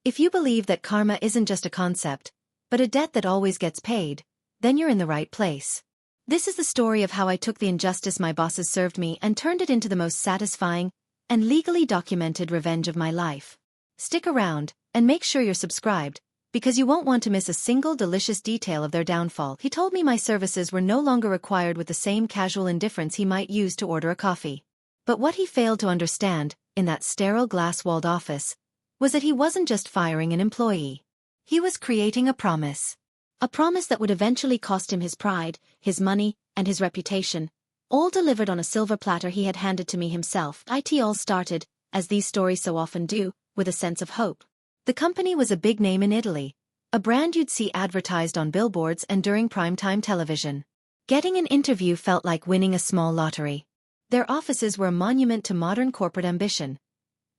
If you believe that karma isn't just a concept, but a debt that always gets paid, then you're in the right place. This is the story of how I took the injustice my bosses served me and turned it into the most satisfying and legally documented revenge of my life. Stick around, and make sure you're subscribed, because you won't want to miss a single delicious detail of their downfall. He told me my services were no longer required with the same casual indifference he might use to order a coffee. But what he failed to understand, in that sterile glass-walled office, was that he wasn't just firing an employee. He was creating a promise. A promise that would eventually cost him his pride, his money, and his reputation, all delivered on a silver platter he had handed to me himself. It all started, as these stories so often do, with a sense of hope. The company was a big name in Italy, a brand you'd see advertised on billboards and during primetime television. Getting an interview felt like winning a small lottery. Their offices were a monument to modern corporate ambition.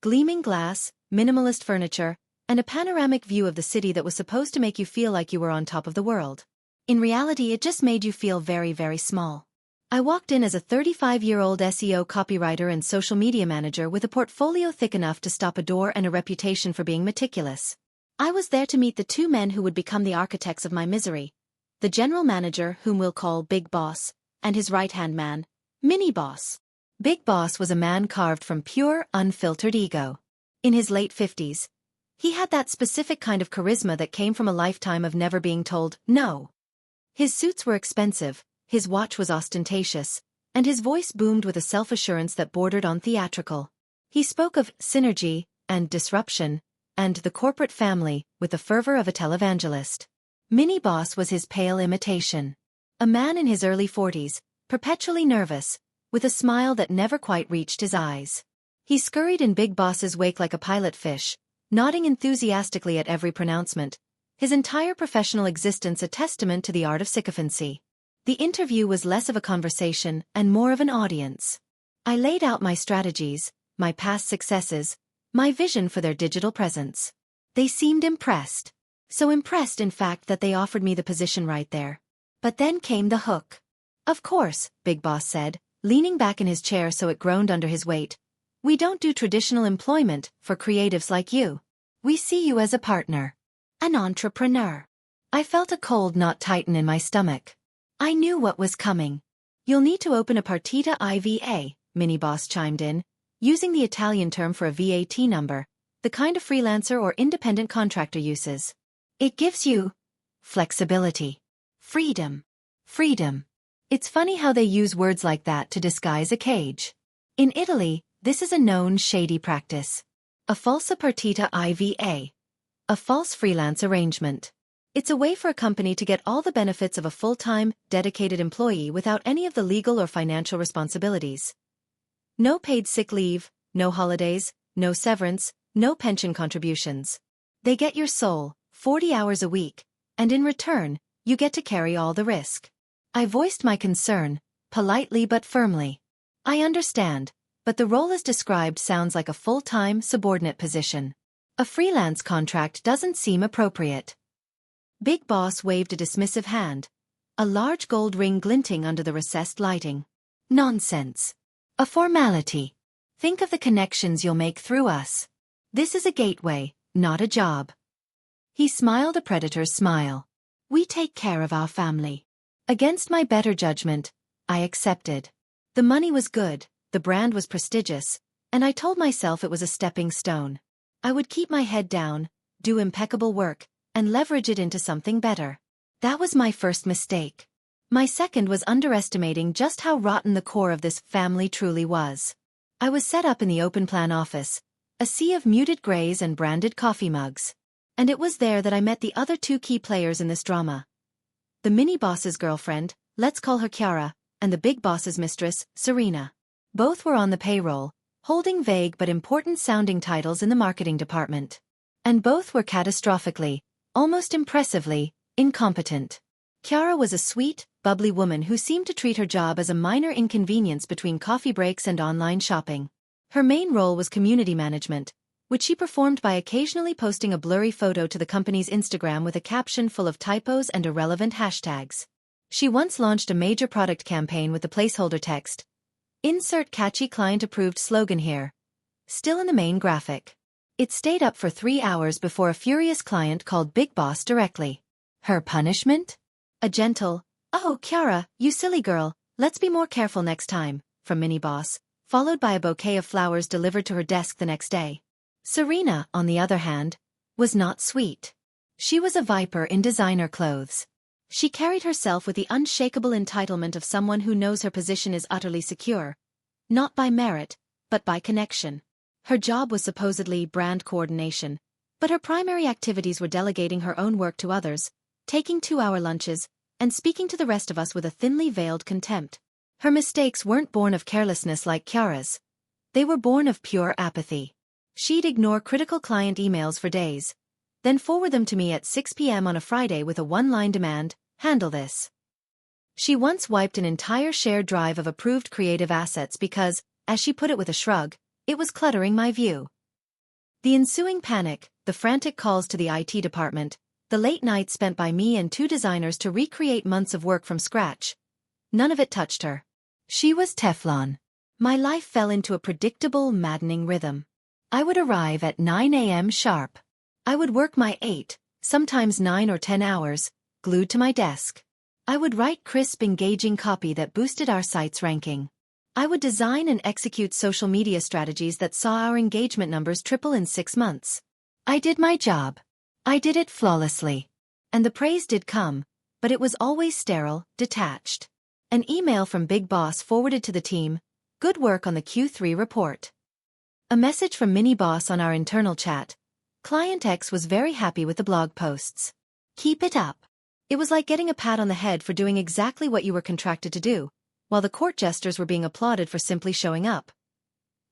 Gleaming glass, minimalist furniture, and a panoramic view of the city that was supposed to make you feel like you were on top of the world. In reality, it just made you feel very, very small. I walked in as a 35-year-old SEO copywriter and social media manager with a portfolio thick enough to stop a door and a reputation for being meticulous. I was there to meet the two men who would become the architects of my misery. The general manager, whom we'll call Big Boss, and his right-hand man, Mini Boss. Big Boss was a man carved from pure, unfiltered ego. In his late 50s, he had that specific kind of charisma that came from a lifetime of never being told no. His suits were expensive, his watch was ostentatious, and his voice boomed with a self-assurance that bordered on theatrical. He spoke of synergy and disruption and the corporate family with the fervor of a televangelist. Mini Boss was his pale imitation. A man in his early 40s, perpetually nervous, with a smile that never quite reached his eyes. He scurried in Big Boss's wake like a pilot fish, nodding enthusiastically at every pronouncement, his entire professional existence a testament to the art of sycophancy. The interview was less of a conversation and more of an audience. I laid out my strategies, my past successes, my vision for their digital presence. They seemed impressed. So impressed, in fact, that they offered me the position right there. But then came the hook. "Of course," Big Boss said, leaning back in his chair so it groaned under his weight. "We don't do traditional employment for creatives like you. We see you as a partner. An entrepreneur." I felt a cold knot tighten in my stomach. I knew what was coming. "You'll need to open a partita IVA," Mini Boss chimed in, using the Italian term for a VAT number, the kind of freelancer or independent contractor uses. "It gives you flexibility. Freedom. Freedom." It's funny how they use words like that to disguise a cage. In Italy, this is a known shady practice. A falsa partita IVA. A false freelance arrangement. It's a way for a company to get all the benefits of a full-time, dedicated employee without any of the legal or financial responsibilities. No paid sick leave, no holidays, no severance, no pension contributions. They get your soul, 40 hours a week, and in return, you get to carry all the risk. I voiced my concern, politely but firmly. "I understand, but the role as described sounds like a full-time, subordinate position. A freelance contract doesn't seem appropriate." Big Boss waved a dismissive hand, a large gold ring glinting under the recessed lighting. "Nonsense. A formality. Think of the connections you'll make through us. This is a gateway, not a job." He smiled a predator's smile. "We take care of our family." Against my better judgment, I accepted. The money was good, the brand was prestigious, and I told myself it was a stepping stone. I would keep my head down, do impeccable work, and leverage it into something better. That was my first mistake. My second was underestimating just how rotten the core of this family truly was. I was set up in the open-plan office, a sea of muted grays and branded coffee mugs. And it was there that I met the other two key players in this drama. The Mini Boss's girlfriend, let's call her Chiara, and the Big Boss's mistress, Serena. Both were on the payroll, holding vague but important-sounding titles in the marketing department. And both were catastrophically, almost impressively, incompetent. Chiara was a sweet, bubbly woman who seemed to treat her job as a minor inconvenience between coffee breaks and online shopping. Her main role was community management, which she performed by occasionally posting a blurry photo to the company's Instagram with a caption full of typos and irrelevant hashtags. She once launched a major product campaign with the placeholder text, "Insert catchy client-approved slogan here," still in the main graphic. It stayed up for 3 hours before a furious client called Big Boss directly. Her punishment? A gentle, "Oh, Kiara, you silly girl, let's be more careful next time," from Mini Boss, followed by a bouquet of flowers delivered to her desk the next day. Serena, on the other hand, was not sweet. She was a viper in designer clothes. She carried herself with the unshakable entitlement of someone who knows her position is utterly secure, not by merit, but by connection. Her job was supposedly brand coordination, but her primary activities were delegating her own work to others, taking 2-hour lunches, and speaking to the rest of us with a thinly veiled contempt. Her mistakes weren't born of carelessness like Kiara's. They were born of pure apathy. She'd ignore critical client emails for days, then forward them to me at 6 p.m. on a Friday with a one-line demand, "Handle this." She once wiped an entire shared drive of approved creative assets because, as she put it with a shrug, it was cluttering my view. The ensuing panic, the frantic calls to the IT department, the late nights spent by me and 2 designers to recreate months of work from scratch. None of it touched her. She was Teflon. My life fell into a predictable, maddening rhythm. I would arrive at 9 a.m. sharp. I would work my 8, sometimes 9 or 10 hours, glued to my desk. I would write crisp, engaging copy that boosted our site's ranking. I would design and execute social media strategies that saw our engagement numbers triple in 6 months. I did my job. I did it flawlessly. And the praise did come, but it was always sterile, detached. An email from Big Boss forwarded to the team, "Good work on the Q3 report." A message from Mini Boss on our internal chat, "Client X was very happy with the blog posts. Keep it up." It was like getting a pat on the head for doing exactly what you were contracted to do, while the court jesters were being applauded for simply showing up.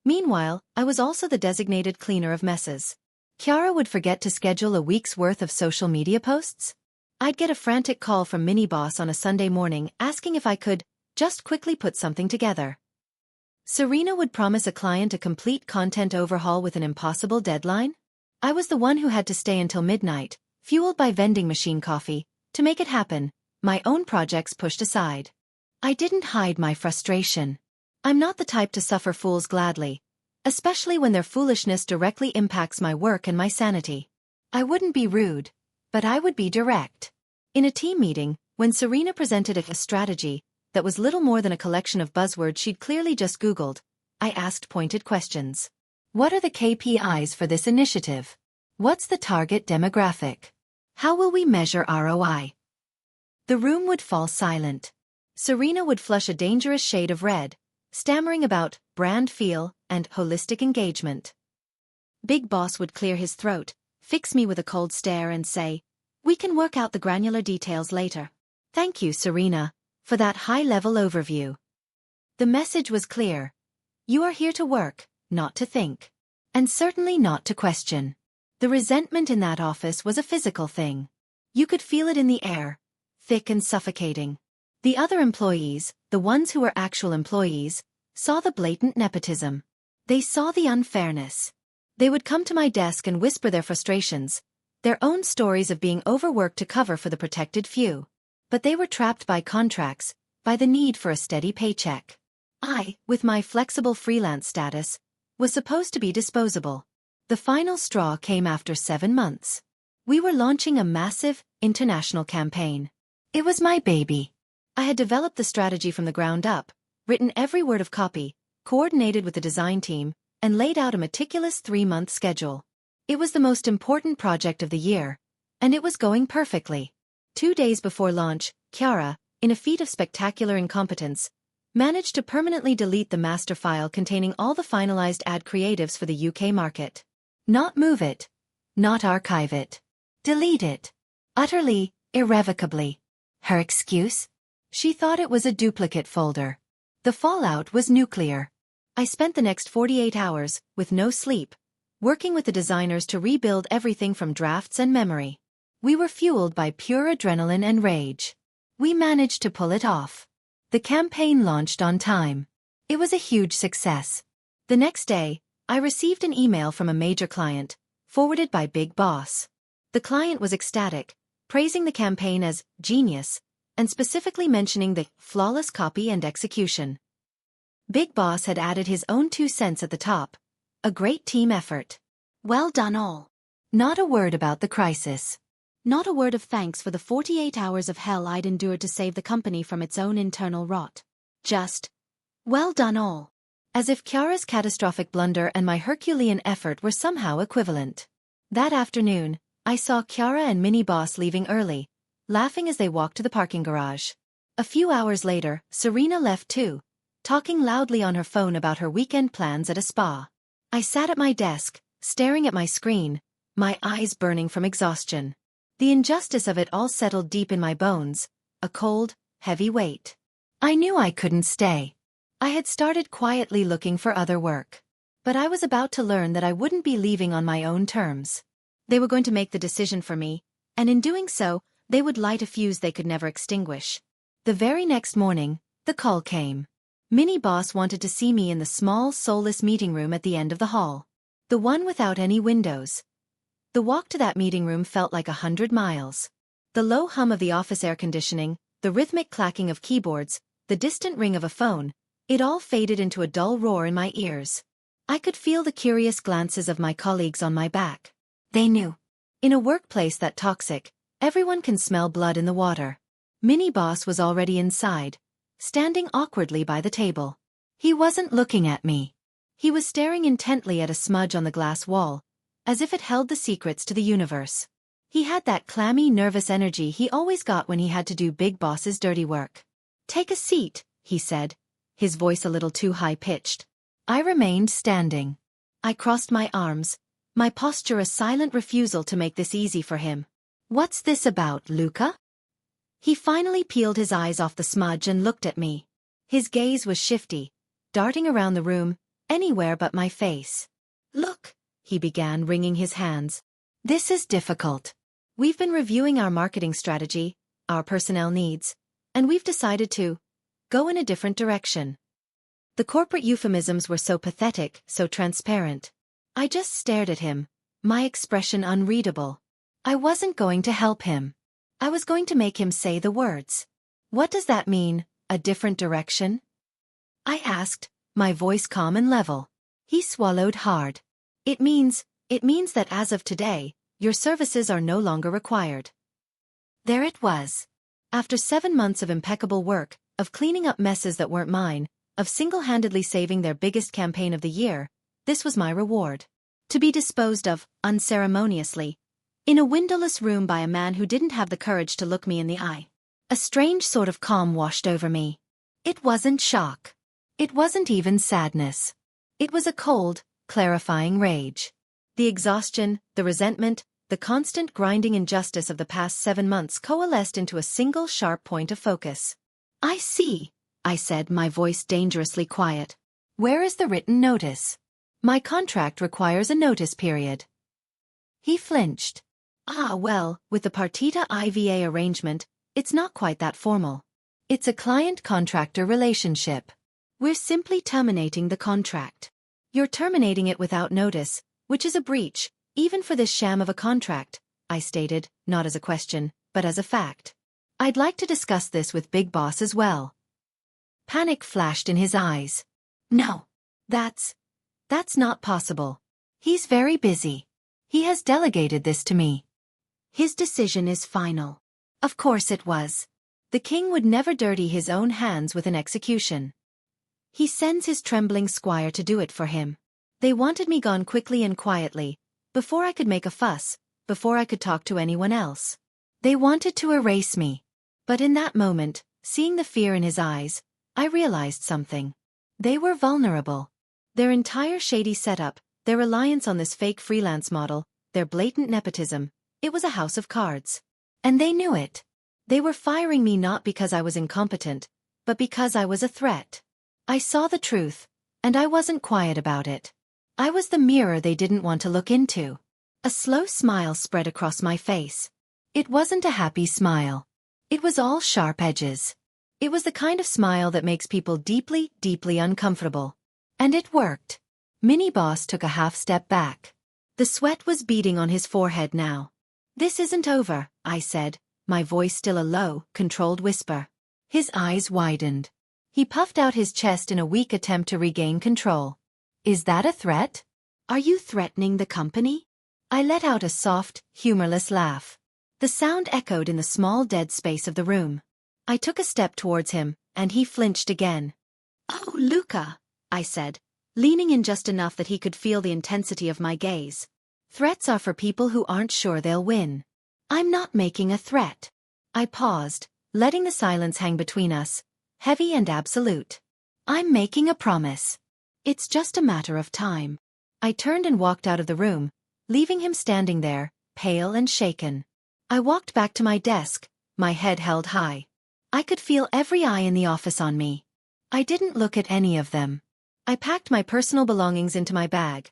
Meanwhile, I was also the designated cleaner of messes. Kiara would forget to schedule a week's worth of social media posts. I'd get a frantic call from Mini Boss on a Sunday morning asking if I could just quickly put something together. Serena would promise a client a complete content overhaul with an impossible deadline. I was the one who had to stay until midnight, fueled by vending machine coffee, to make it happen, my own projects pushed aside. I didn't hide my frustration. I'm not the type to suffer fools gladly, especially when their foolishness directly impacts my work and my sanity. I wouldn't be rude, but I would be direct. In a team meeting, when Serena presented a strategy that was little more than a collection of buzzwords she'd clearly just Googled, I asked pointed questions. What are the KPIs for this initiative? What's the target demographic? How will we measure ROI? The room would fall silent. Serena would flush a dangerous shade of red, stammering about brand feel and holistic engagement. Big Boss would clear his throat, fix me with a cold stare and say, "We can work out the granular details later." Thank you, Serena, for that high-level overview. The message was clear. You are here to work, not to think. And certainly not to question. The resentment in that office was a physical thing. You could feel it in the air, thick and suffocating. The other employees, the ones who were actual employees, saw the blatant nepotism. They saw the unfairness. They would come to my desk and whisper their frustrations, their own stories of being overworked to cover for the protected few. But they were trapped by contracts, by the need for a steady paycheck. I, with my flexible freelance status, was supposed to be disposable. The final straw came after 7 months. We were launching a massive, international campaign. It was my baby. I had developed the strategy from the ground up, written every word of copy, coordinated with the design team, and laid out a meticulous 3-month schedule. It was the most important project of the year, and it was going perfectly. 2 days before launch, Kiara, in a feat of spectacular incompetence, managed to permanently delete the master file containing all the finalized ad creatives for the UK market. Not move it. Not archive it. Delete it. Utterly, irrevocably. Her excuse? She thought it was a duplicate folder. The fallout was nuclear. I spent the next 48 hours, with no sleep, working with the designers to rebuild everything from drafts and memory. We were fueled by pure adrenaline and rage. We managed to pull it off. The campaign launched on time. It was a huge success. The next day, I received an email from a major client, forwarded by Big Boss. The client was ecstatic, praising the campaign as genius, and specifically mentioning the flawless copy and execution. Big Boss had added his own 2 cents at the top. A great team effort. Well done all. Not a word about the crisis. Not a word of thanks for the 48 hours of hell I'd endured to save the company from its own internal rot. Just, well done all. As if Kiara's catastrophic blunder and my Herculean effort were somehow equivalent. That afternoon, I saw Kiara and Mini Boss leaving early, laughing as they walked to the parking garage. A few hours later, Serena left too, talking loudly on her phone about her weekend plans at a spa. I sat at my desk, staring at my screen, my eyes burning from exhaustion. The injustice of it all settled deep in my bones, a cold, heavy weight. I knew I couldn't stay. I had started quietly looking for other work. But I was about to learn that I wouldn't be leaving on my own terms. They were going to make the decision for me, and in doing so, they would light a fuse they could never extinguish. The very next morning, the call came. Mini Boss wanted to see me in the small, soulless meeting room at the end of the hall. The one without any windows. The walk to that meeting room felt like 100 miles. The low hum of the office air conditioning, the rhythmic clacking of keyboards, the distant ring of a phone, it all faded into a dull roar in my ears. I could feel the curious glances of my colleagues on my back. They knew. In a workplace that toxic, everyone can smell blood in the water. Mini Boss was already inside, standing awkwardly by the table. He wasn't looking at me. He was staring intently at a smudge on the glass wall, as if it held the secrets to the universe. He had that clammy, nervous energy he always got when he had to do Big Boss's dirty work. "Take a seat," he said, his voice a little too high-pitched. I remained standing. I crossed my arms, my posture a silent refusal to make this easy for him. "What's this about, Luca?" He finally peeled his eyes off the smudge and looked at me. His gaze was shifty, darting around the room, anywhere but my face. "Look," he began, wringing his hands. "This is difficult. We've been reviewing our marketing strategy, our personnel needs, and we've decided to go in a different direction." The corporate euphemisms were so pathetic, so transparent. I just stared at him, my expression unreadable. I wasn't going to help him. I was going to make him say the words. "What does that mean, a different direction?" I asked, my voice calm and level. He swallowed hard. It means that as of today, your services are no longer required." There it was. After 7 months of impeccable work, of cleaning up messes that weren't mine, of single-handedly saving their biggest campaign of the year, this was my reward. To be disposed of, unceremoniously, in a windowless room by a man who didn't have the courage to look me in the eye. A strange sort of calm washed over me. It wasn't shock. It wasn't even sadness. It was a cold, clarifying rage. The exhaustion, the resentment, the constant grinding injustice of the past 7 months coalesced into a single sharp point of focus. "I see," I said, my voice dangerously quiet. "Where is the written notice?" "My contract requires a notice period." He flinched. "Ah well, with the Partita IVA arrangement, it's not quite that formal. It's a client-contractor relationship. We're simply terminating the contract. You're terminating it without notice, which is a breach, even for this sham of a contract," I stated, not as a question, but as a fact. "I'd like to discuss this with Big Boss as well." Panic flashed in his eyes. "No. That's not possible. He's very busy. He has delegated this to me. His decision is final." Of course it was. The king would never dirty his own hands with an execution. He sends his trembling squire to do it for him. They wanted me gone quickly and quietly, before I could make a fuss, before I could talk to anyone else. They wanted to erase me. But in that moment, seeing the fear in his eyes, I realized something. They were vulnerable. Their entire shady setup, their reliance on this fake freelance model, their blatant nepotism, it was a house of cards. And they knew it. They were firing me not because I was incompetent, but because I was a threat. I saw the truth, and I wasn't quiet about it. I was the mirror they didn't want to look into. A slow smile spread across my face. It wasn't a happy smile. It was all sharp edges. It was the kind of smile that makes people deeply, deeply uncomfortable. And it worked. Mini Boss took a half step back. The sweat was beading on his forehead now. "This isn't over," I said, my voice still a low, controlled whisper. His eyes widened. He puffed out his chest in a weak attempt to regain control. "Is that a threat?" Are you threatening the company? I let out a soft, humorless laugh. The sound echoed in the small dead space of the room. I took a step towards him, and he flinched again. "Oh, Luca," I said, leaning in just enough that he could feel the intensity of my gaze. "Threats are for people who aren't sure they'll win. I'm not making a threat." I paused, letting the silence hang between us, heavy and absolute. "I'm making a promise. It's just a matter of time." I turned and walked out of the room, leaving him standing there, pale and shaken. I walked back to my desk, my head held high. I could feel every eye in the office on me. I didn't look at any of them. I packed my personal belongings into my bag.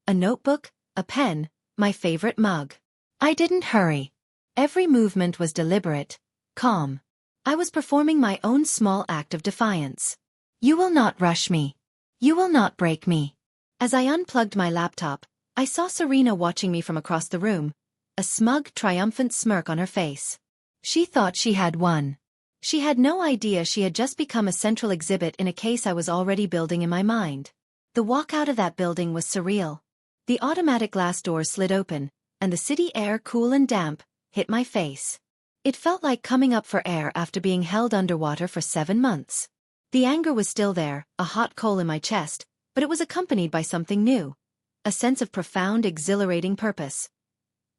A notebook, a pen, my favorite mug. I didn't hurry. Every movement was deliberate, calm. I was performing my own small act of defiance. "You will not rush me. You will not break me." As I unplugged my laptop, I saw Serena watching me from across the room, a smug, triumphant smirk on her face. She thought she had won. She had no idea she had just become a central exhibit in a case I was already building in my mind. The walk out of that building was surreal. The automatic glass doors slid open, and the city air, cool and damp, hit my face. It felt like coming up for air after being held underwater for 7 months. The anger was still there, a hot coal in my chest, but it was accompanied by something new. A sense of profound, exhilarating purpose.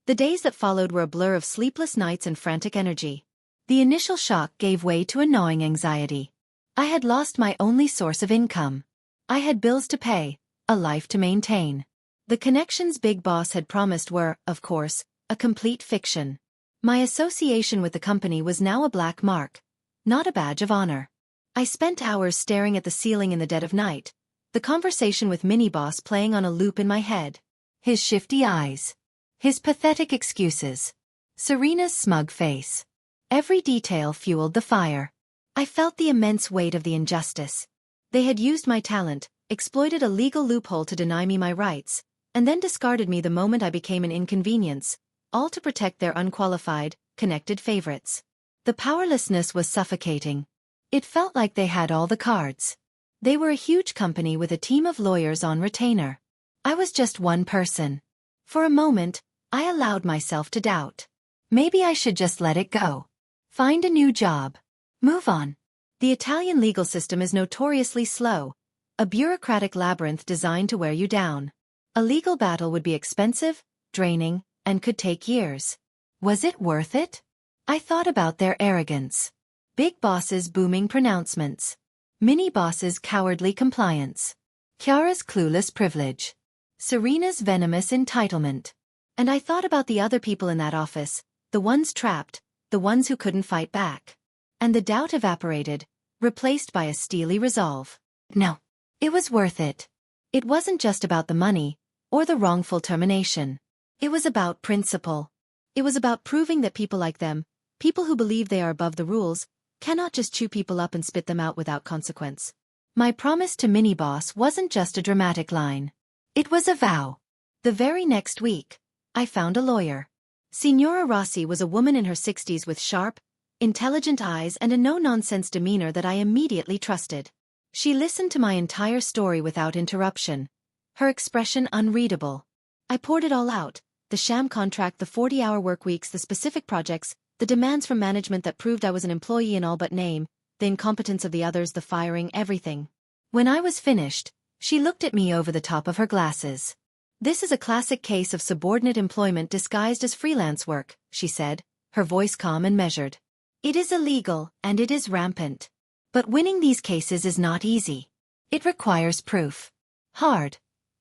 The days that followed were a blur of sleepless nights and frantic energy. The initial shock gave way to a gnawing anxiety. I had lost my only source of income. I had bills to pay, a life to maintain. The connections Big Boss had promised were, of course, a complete fiction. My association with the company was now a black mark, not a badge of honor. I spent hours staring at the ceiling in the dead of night, the conversation with Mini Boss playing on a loop in my head. His shifty eyes. His pathetic excuses. Serena's smug face. Every detail fueled the fire. I felt the immense weight of the injustice. They had used my talent, exploited a legal loophole to deny me my rights, and then discarded me the moment I became an inconvenience, all to protect their unqualified, connected favorites. The powerlessness was suffocating. It felt like they had all the cards. They were a huge company with a team of lawyers on retainer. I was just one person. For a moment, I allowed myself to doubt. Maybe I should just let it go. Find a new job. Move on. The Italian legal system is notoriously slow, a bureaucratic labyrinth designed to wear you down. A legal battle would be expensive, draining, and could take years. Was it worth it? I thought about their arrogance. Big Boss's booming pronouncements. Mini Boss's cowardly compliance. Chiara's clueless privilege. Serena's venomous entitlement. And I thought about the other people in that office, the ones trapped, the ones who couldn't fight back. And the doubt evaporated, replaced by a steely resolve. No. It was worth it. It wasn't just about the money, or the wrongful termination. It was about principle. It was about proving that people like them, people who believe they are above the rules, cannot just chew people up and spit them out without consequence. My promise to Mini Boss wasn't just a dramatic line. It was a vow. The very next week, I found a lawyer. Signora Rossi was a woman in her 60s with sharp, intelligent eyes and a no-nonsense demeanor that I immediately trusted. She listened to my entire story without interruption, her expression unreadable. I poured it all out, the sham contract, the 40-hour work weeks, the specific projects, the demands from management that proved I was an employee in all but name, the incompetence of the others, the firing, everything. When I was finished, she looked at me over the top of her glasses. "This is a classic case of subordinate employment disguised as freelance work," she said, her voice calm and measured. "It is illegal, and it is rampant. But winning these cases is not easy. It requires proof. Hard,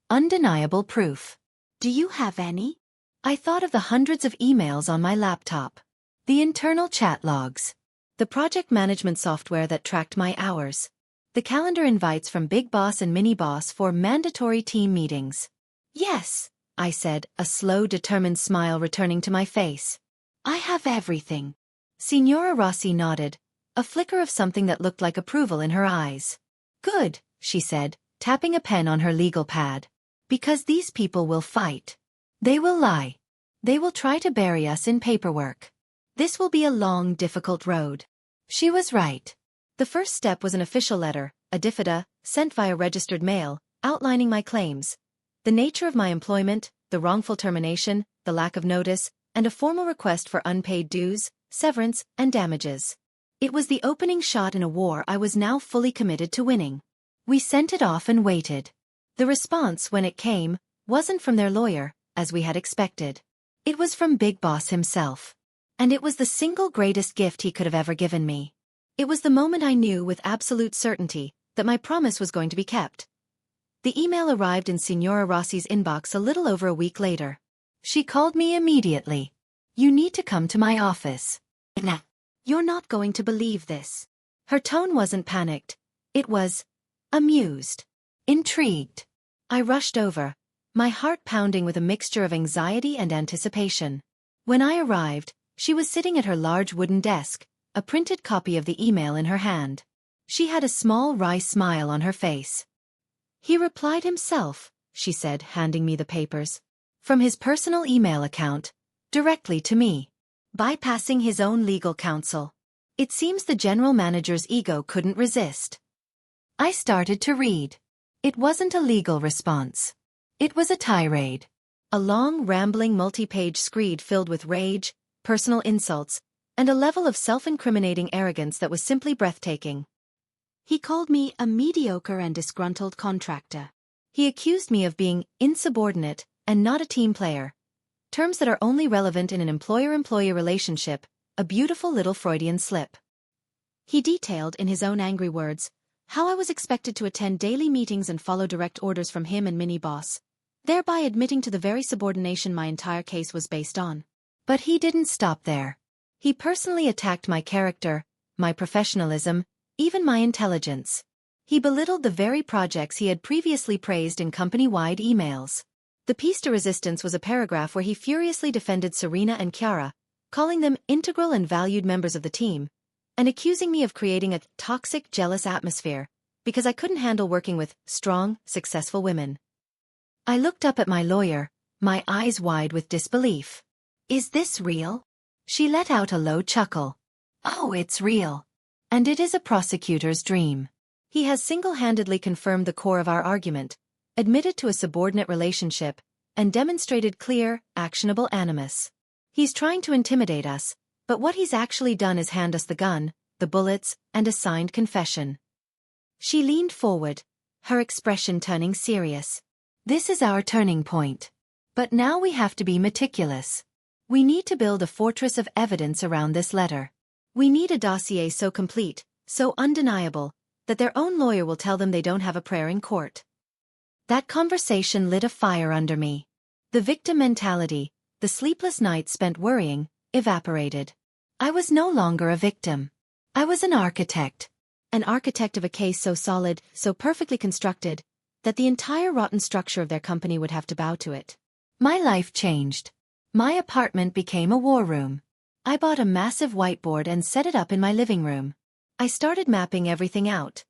undeniable proof. Do you have any?" I thought of the hundreds of emails on my laptop. The internal chat logs. The project management software that tracked my hours. The calendar invites from Big Boss and Mini Boss for mandatory team meetings. "Yes," I said, a slow, determined smile returning to my face. "I have everything." Signora Rossi nodded, a flicker of something that looked like approval in her eyes. "Good," she said, tapping a pen on her legal pad. "Because these people will fight. They will lie. They will try to bury us in paperwork. This will be a long, difficult road." She was right. The first step was an official letter, a diffida, sent via registered mail, outlining my claims. The nature of my employment, the wrongful termination, the lack of notice, and a formal request for unpaid dues, severance, and damages. It was the opening shot in a war I was now fully committed to winning. We sent it off and waited. The response, when it came, wasn't from their lawyer, as we had expected. It was from Big Boss himself. And it was the single greatest gift he could have ever given me. It was the moment I knew with absolute certainty that my promise was going to be kept. The email arrived in Signora Rossi's inbox a little over a week later. She called me immediately. "You need to come to my office." Nah. "You're not going to believe this." Her tone wasn't panicked. It was amused, intrigued. I rushed over, my heart pounding with a mixture of anxiety and anticipation. When I arrived, she was sitting at her large wooden desk, a printed copy of the email in her hand. She had a small wry smile on her face. "He replied himself," she said, handing me the papers. "From his personal email account, directly to me. Bypassing his own legal counsel. It seems the general manager's ego couldn't resist." I started to read. It wasn't a legal response. It was a tirade. A long, rambling multi-page screed filled with rage, personal insults, and a level of self-incriminating arrogance that was simply breathtaking. He called me a mediocre and disgruntled contractor. He accused me of being insubordinate and not a team player. Terms that are only relevant in an employer-employee relationship, a beautiful little Freudian slip. He detailed, in his own angry words, how I was expected to attend daily meetings and follow direct orders from him and Mini Boss, thereby admitting to the very subordination my entire case was based on. But he didn't stop there. He personally attacked my character, my professionalism, even my intelligence. He belittled the very projects he had previously praised in company-wide emails. The piece de resistance was a paragraph where he furiously defended Serena and Chiara, calling them integral and valued members of the team, and accusing me of creating a toxic, jealous atmosphere because I couldn't handle working with strong, successful women. I looked up at my lawyer, my eyes wide with disbelief. "Is this real?" She let out a low chuckle. "Oh, it's real. And it is a prosecutor's dream. He has single-handedly confirmed the core of our argument, admitted to a subordinate relationship, and demonstrated clear, actionable animus. He's trying to intimidate us, but what he's actually done is hand us the gun, the bullets, and a signed confession." She leaned forward, her expression turning serious. "This is our turning point. But now we have to be meticulous. We need to build a fortress of evidence around this letter. We need a dossier so complete, so undeniable, that their own lawyer will tell them they don't have a prayer in court." That conversation lit a fire under me. The victim mentality, the sleepless nights spent worrying, evaporated. I was no longer a victim. I was an architect of a case so solid, so perfectly constructed, that the entire rotten structure of their company would have to bow to it. My life changed. My apartment became a war room. I bought a massive whiteboard and set it up in my living room. I started mapping everything out.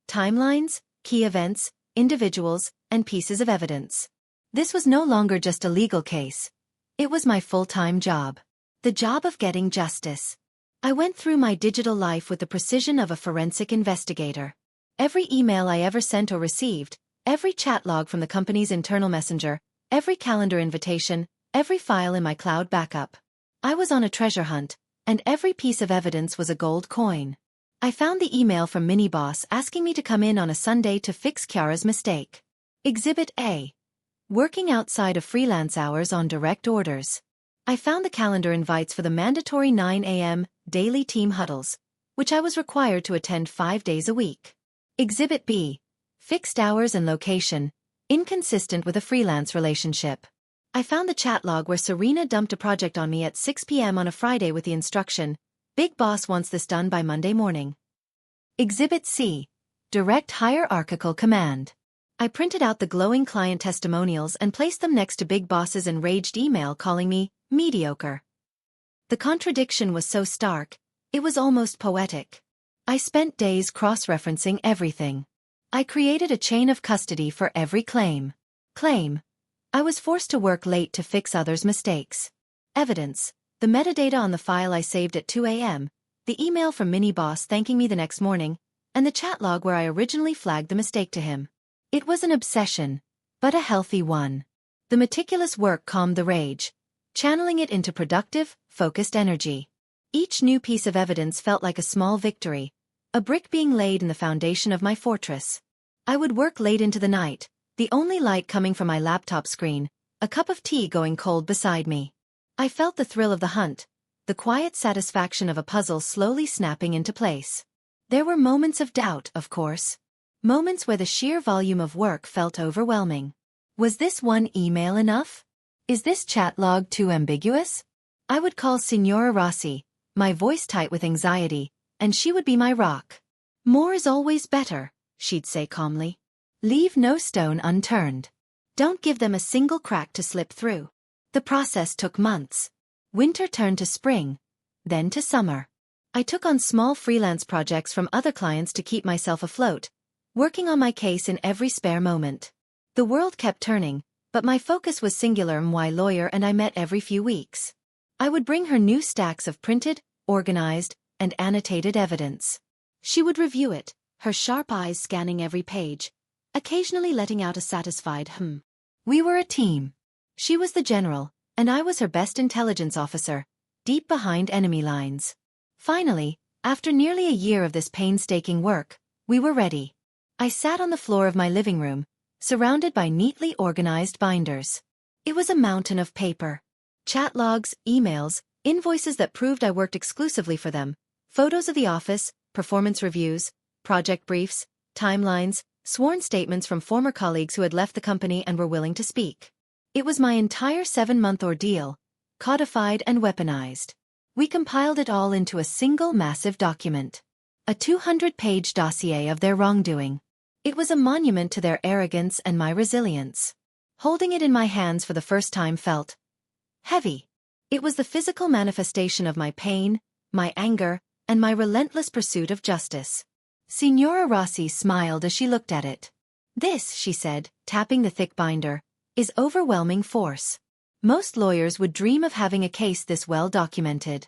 Timelines, key events, individuals, and pieces of evidence. This was no longer just a legal case. It was my full-time job. The job of getting justice. I went through my digital life with the precision of a forensic investigator. Every email I ever sent or received, every chat log from the company's internal messenger, every calendar invitation, every file in my cloud backup. I was on a treasure hunt, and every piece of evidence was a gold coin. I found the email from Mini Boss asking me to come in on a Sunday to fix Chiara's mistake. Exhibit A. Working outside of freelance hours on direct orders. I found the calendar invites for the mandatory 9 a.m. daily team huddles, which I was required to attend 5 days a week. Exhibit B. Fixed hours and location, inconsistent with a freelance relationship. I found the chat log where Serena dumped a project on me at 6 p.m. on a Friday with the instruction, "Big Boss wants this done by Monday morning." Exhibit C. Direct hierarchical command. I printed out the glowing client testimonials and placed them next to Big Boss's enraged email calling me mediocre. The contradiction was so stark, it was almost poetic. I spent days cross-referencing everything. I created a chain of custody for every claim. I was forced to work late to fix others' mistakes. Evidence. The metadata on the file I saved at 2 a.m., the email from Mini Boss thanking me the next morning, and the chat log where I originally flagged the mistake to him. It was an obsession, but a healthy one. The meticulous work calmed the rage, channeling it into productive, focused energy. Each new piece of evidence felt like a small victory, a brick being laid in the foundation of my fortress. I would work late into the night, the only light coming from my laptop screen, a cup of tea going cold beside me. I felt the thrill of the hunt, the quiet satisfaction of a puzzle slowly snapping into place. There were moments of doubt, of course. Moments where the sheer volume of work felt overwhelming. Was this one email enough? Is this chat log too ambiguous? I would call Signora Rossi, my voice tight with anxiety, and she would be my rock. More is always better, she'd say calmly. Leave no stone unturned. Don't give them a single crack to slip through. The process took months. Winter turned to spring, then to summer. I took on small freelance projects from other clients to keep myself afloat, working on my case in every spare moment. The world kept turning, but my focus was singular. My lawyer and I met every few weeks. I would bring her new stacks of printed, organized, and annotated evidence. She would review it, her sharp eyes scanning every page, occasionally letting out a satisfied hmm. We were a team. She was the general, and I was her best intelligence officer, deep behind enemy lines. Finally, after nearly a year of this painstaking work, we were ready. I sat on the floor of my living room, surrounded by neatly organized binders. It was a mountain of paper. Chat logs, emails, invoices that proved I worked exclusively for them, photos of the office, performance reviews, project briefs, timelines, sworn statements from former colleagues who had left the company and were willing to speak. It was my entire 7-month ordeal, codified and weaponized. We compiled it all into a single massive document. A 200-page dossier of their wrongdoing. It was a monument to their arrogance and my resilience. Holding it in my hands for the first time felt heavy. It was the physical manifestation of my pain, my anger, and my relentless pursuit of justice. Signora Rossi smiled as she looked at it. This, she said, tapping the thick binder, is overwhelming force. Most lawyers would dream of having a case this well documented.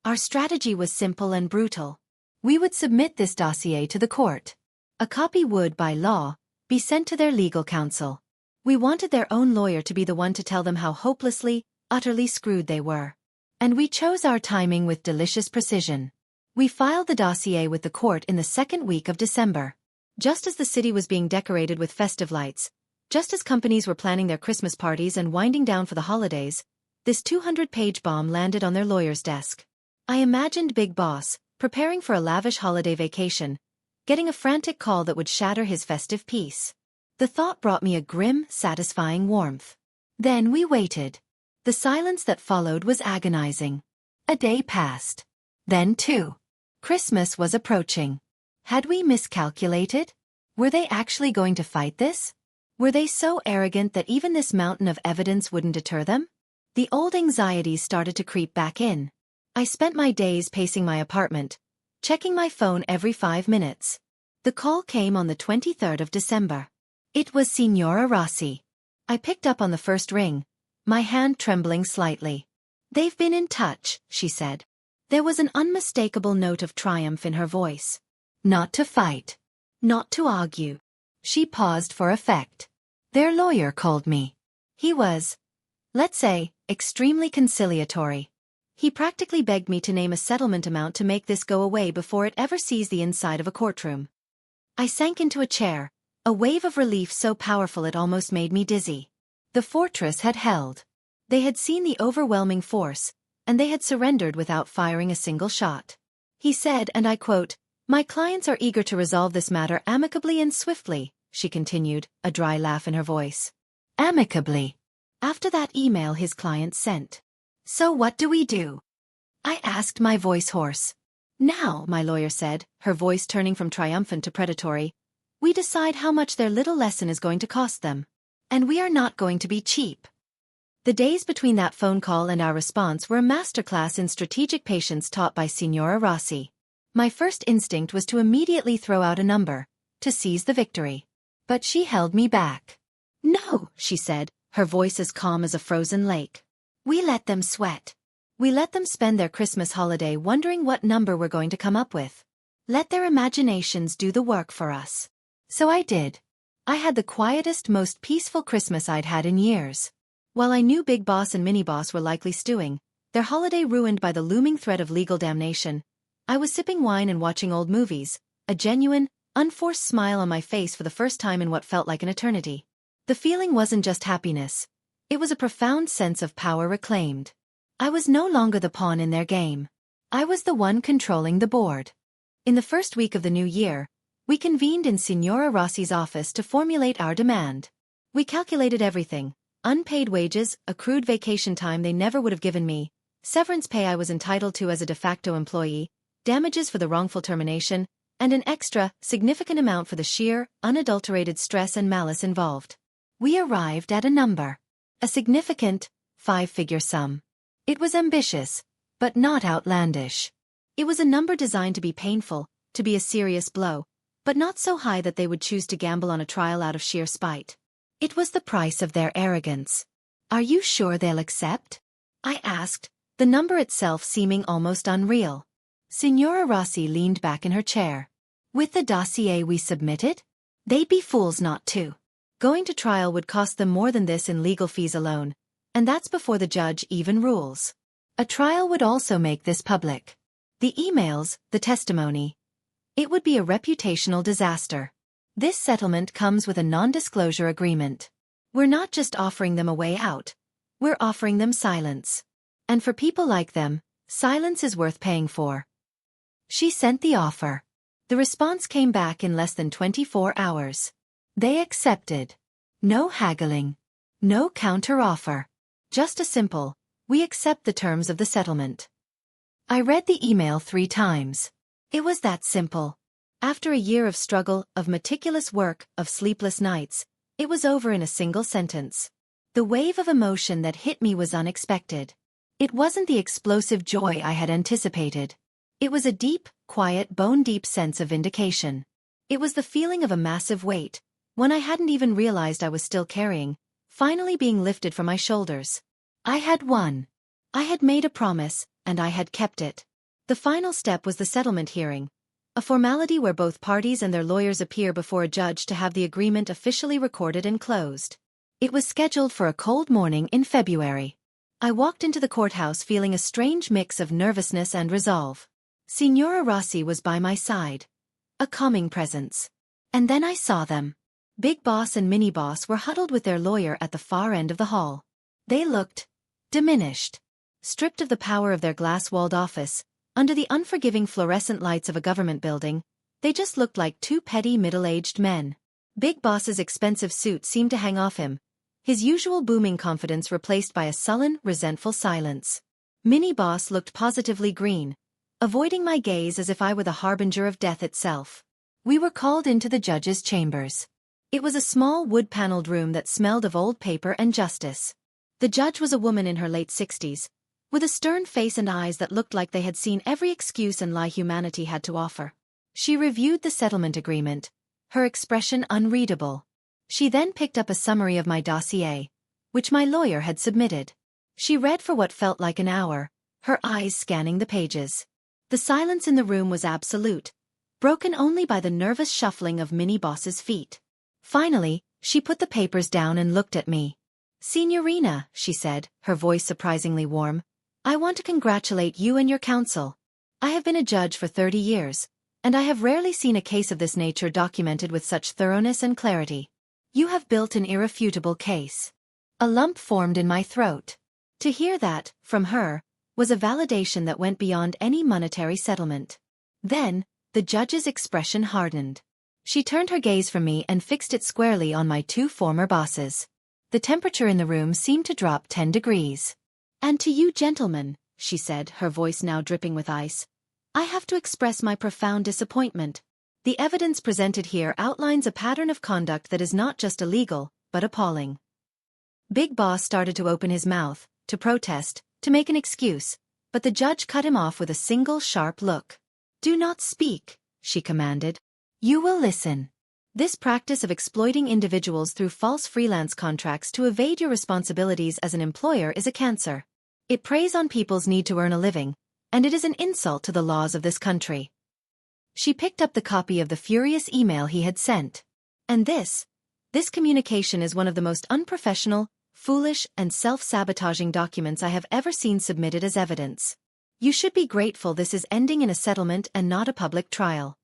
Our strategy was simple and brutal. We would submit this dossier to the court. A copy would, by law, be sent to their legal counsel. We wanted their own lawyer to be the one to tell them how hopelessly, utterly screwed they were. And we chose our timing with delicious precision. We filed the dossier with the court in the second week of December. Just as the city was being decorated with festive lights, just as companies were planning their Christmas parties and winding down for the holidays, this 200-page bomb landed on their lawyer's desk. I imagined Big Boss, preparing for a lavish holiday vacation, getting a frantic call that would shatter his festive peace. The thought brought me a grim, satisfying warmth. Then we waited. The silence that followed was agonizing. A day passed. Then 2. Christmas was approaching. Had we miscalculated? Were they actually going to fight this? Were they so arrogant that even this mountain of evidence wouldn't deter them? The old anxieties started to creep back in. I spent my days pacing my apartment, checking my phone every 5 minutes. The call came on the 23rd of December. It was Signora Rossi. I picked up on the first ring, my hand trembling slightly. "They've been in touch," she said. There was an unmistakable note of triumph in her voice. Not to fight. Not to argue. She paused for effect. Their lawyer called me. He was, let's say, extremely conciliatory. He practically begged me to name a settlement amount to make this go away before it ever sees the inside of a courtroom. I sank into a chair, a wave of relief so powerful it almost made me dizzy. The fortress had held. They had seen the overwhelming force, and they had surrendered without firing a single shot. He said, and I quote, "My clients are eager to resolve this matter amicably and swiftly," she continued, a dry laugh in her voice. Amicably. After that email his client sent. "So what do we do?" I asked, my voice hoarse. "Now," my lawyer said, her voice turning from triumphant to predatory, "we decide how much their little lesson is going to cost them. And we are not going to be cheap." The days between that phone call and our response were a masterclass in strategic patience taught by Signora Rossi. My first instinct was to immediately throw out a number, to seize the victory. But she held me back. "No," she said, her voice as calm as a frozen lake. "We let them sweat. We let them spend their Christmas holiday wondering what number we're going to come up with. Let their imaginations do the work for us." So I did. I had the quietest, most peaceful Christmas I'd had in years. While I knew Big Boss and Mini Boss were likely stewing, their holiday ruined by the looming threat of legal damnation, I was sipping wine and watching old movies, a genuine, unforced smile on my face for the first time in what felt like an eternity. The feeling wasn't just happiness. It was a profound sense of power reclaimed. I was no longer the pawn in their game. I was the one controlling the board. In the first week of the new year, we convened in Signora Rossi's office to formulate our demand. We calculated everything: unpaid wages, accrued vacation time they never would have given me, severance pay I was entitled to as a de facto employee, damages for the wrongful termination, and an extra, significant amount for the sheer, unadulterated stress and malice involved. We arrived at a number. A significant, 5-figure sum. It was ambitious, but not outlandish. It was a number designed to be painful, to be a serious blow, but not so high that they would choose to gamble on a trial out of sheer spite. It was the price of their arrogance. "Are you sure they'll accept?" I asked, the number itself seeming almost unreal. Signora Rossi leaned back in her chair. "With the dossier we submitted? They'd be fools not to. Going to trial would cost them more than this in legal fees alone, and that's before the judge even rules. A trial would also make this public. The emails, the testimony. It would be a reputational disaster. This settlement comes with a non-disclosure agreement. We're not just offering them a way out. We're offering them silence. And for people like them, silence is worth paying for." She sent the offer. The response came back in less than 24 hours. They accepted. No haggling. No counter-offer. Just a simple, "We accept the terms of the settlement." I read the email 3 times. It was that simple. After a year of struggle, of meticulous work, of sleepless nights, it was over in a single sentence. The wave of emotion that hit me was unexpected. It wasn't the explosive joy I had anticipated. It was a deep, quiet, bone-deep sense of vindication. It was the feeling of a massive weight, one I hadn't even realized I was still carrying, finally being lifted from my shoulders. I had won. I had made a promise, and I had kept it. The final step was the settlement hearing, a formality where both parties and their lawyers appear before a judge to have the agreement officially recorded and closed. It was scheduled for a cold morning in February. I walked into the courthouse feeling a strange mix of nervousness and resolve. Signora Rossi was by my side. A calming presence. And then I saw them. Big Boss and Mini Boss were huddled with their lawyer at the far end of the hall. They looked diminished. Stripped of the power of their glass-walled office, under the unforgiving fluorescent lights of a government building, they just looked like 2 petty middle-aged men. Big Boss's expensive suit seemed to hang off him, his usual booming confidence replaced by a sullen, resentful silence. Mini Boss looked positively green, avoiding my gaze as if I were the harbinger of death itself. We were called into the judge's chambers. It was a small wood-paneled room that smelled of old paper and justice. The judge was a woman in her late 60s, with a stern face and eyes that looked like they had seen every excuse and lie humanity had to offer. She reviewed the settlement agreement, her expression unreadable. She then picked up a summary of my dossier, which my lawyer had submitted. She read for what felt like an hour, her eyes scanning the pages. The silence in the room was absolute, broken only by the nervous shuffling of Mini Boss's feet. Finally, she put the papers down and looked at me. "Signorina," she said, her voice surprisingly warm, "I want to congratulate you and your counsel. I have been a judge for 30 years, and I have rarely seen a case of this nature documented with such thoroughness and clarity. You have built an irrefutable case." A lump formed in my throat. To hear that, from her, was a validation that went beyond any monetary settlement. Then, the judge's expression hardened. She turned her gaze from me and fixed it squarely on my 2 former bosses. The temperature in the room seemed to drop 10 degrees. "And to you gentlemen," she said, her voice now dripping with ice, "I have to express my profound disappointment. The evidence presented here outlines a pattern of conduct that is not just illegal, but appalling." Big Boss started to open his mouth, to protest, to make an excuse, but the judge cut him off with a single sharp look. "Do not speak," she commanded. "You will listen. This practice of exploiting individuals through false freelance contracts to evade your responsibilities as an employer is a cancer. It preys on people's need to earn a living, and it is an insult to the laws of this country." She picked up the copy of the furious email he had sent. "And this This communication is one of the most unprofessional, foolish, and self-sabotaging documents I have ever seen submitted as evidence. You should be grateful this is ending in a settlement and not a public trial."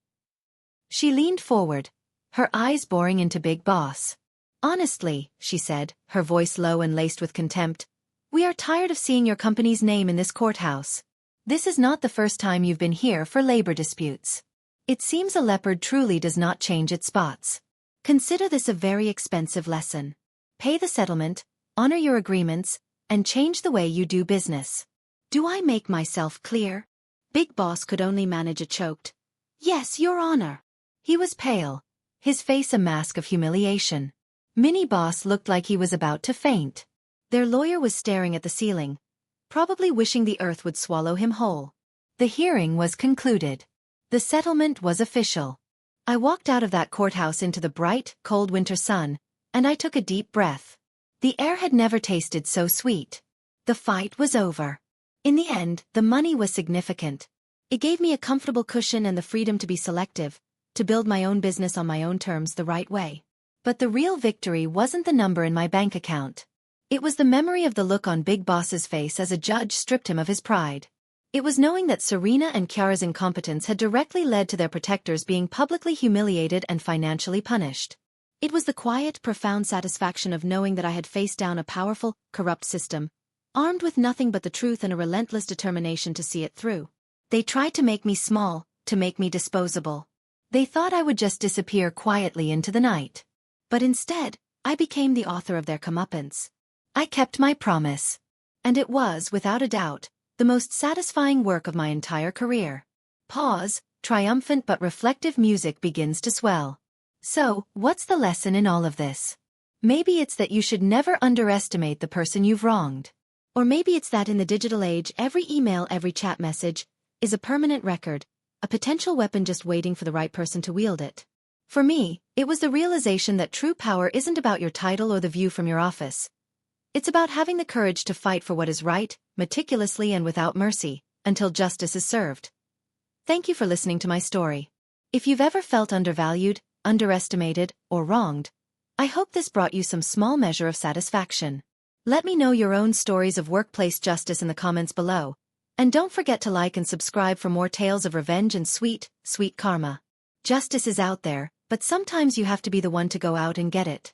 She leaned forward, her eyes boring into Big Boss. "Honestly," she said, her voice low and laced with contempt, "we are tired of seeing your company's name in this courthouse. This is not the first time you've been here for labor disputes. It seems a leopard truly does not change its spots. Consider this a very expensive lesson. Pay the settlement, honor your agreements, and change the way you do business. Do I make myself clear?" Big Boss could only manage a choked, "Yes, Your Honor." He was pale, his face a mask of humiliation. Mini Boss looked like he was about to faint. Their lawyer was staring at the ceiling, probably wishing the earth would swallow him whole. The hearing was concluded. The settlement was official. I walked out of that courthouse into the bright, cold winter sun, and I took a deep breath. The air had never tasted so sweet. The fight was over. In the end, the money was significant. It gave me a comfortable cushion and the freedom to be selective, to build my own business on my own terms the right way. But the real victory wasn't the number in my bank account. It was the memory of the look on Big Boss's face as a judge stripped him of his pride. It was knowing that Serena and Kiara's incompetence had directly led to their protectors being publicly humiliated and financially punished. It was the quiet, profound satisfaction of knowing that I had faced down a powerful, corrupt system, armed with nothing but the truth and a relentless determination to see it through. They tried to make me small, to make me disposable. They thought I would just disappear quietly into the night. But instead, I became the author of their comeuppance. I kept my promise. And it was, without a doubt, the most satisfying work of my entire career. Pause, triumphant but reflective music begins to swell. So, what's the lesson in all of this? Maybe it's that you should never underestimate the person you've wronged. Or maybe it's that in the digital age, every email, every chat message, is a permanent record, a potential weapon just waiting for the right person to wield it. For me, it was the realization that true power isn't about your title or the view from your office. It's about having the courage to fight for what is right, meticulously and without mercy, until justice is served. Thank you for listening to my story. If you've ever felt undervalued, underestimated, or wronged, I hope this brought you some small measure of satisfaction. Let me know your own stories of workplace justice in the comments below, and don't forget to like and subscribe for more tales of revenge and sweet, sweet karma. Justice is out there, but sometimes you have to be the one to go out and get it.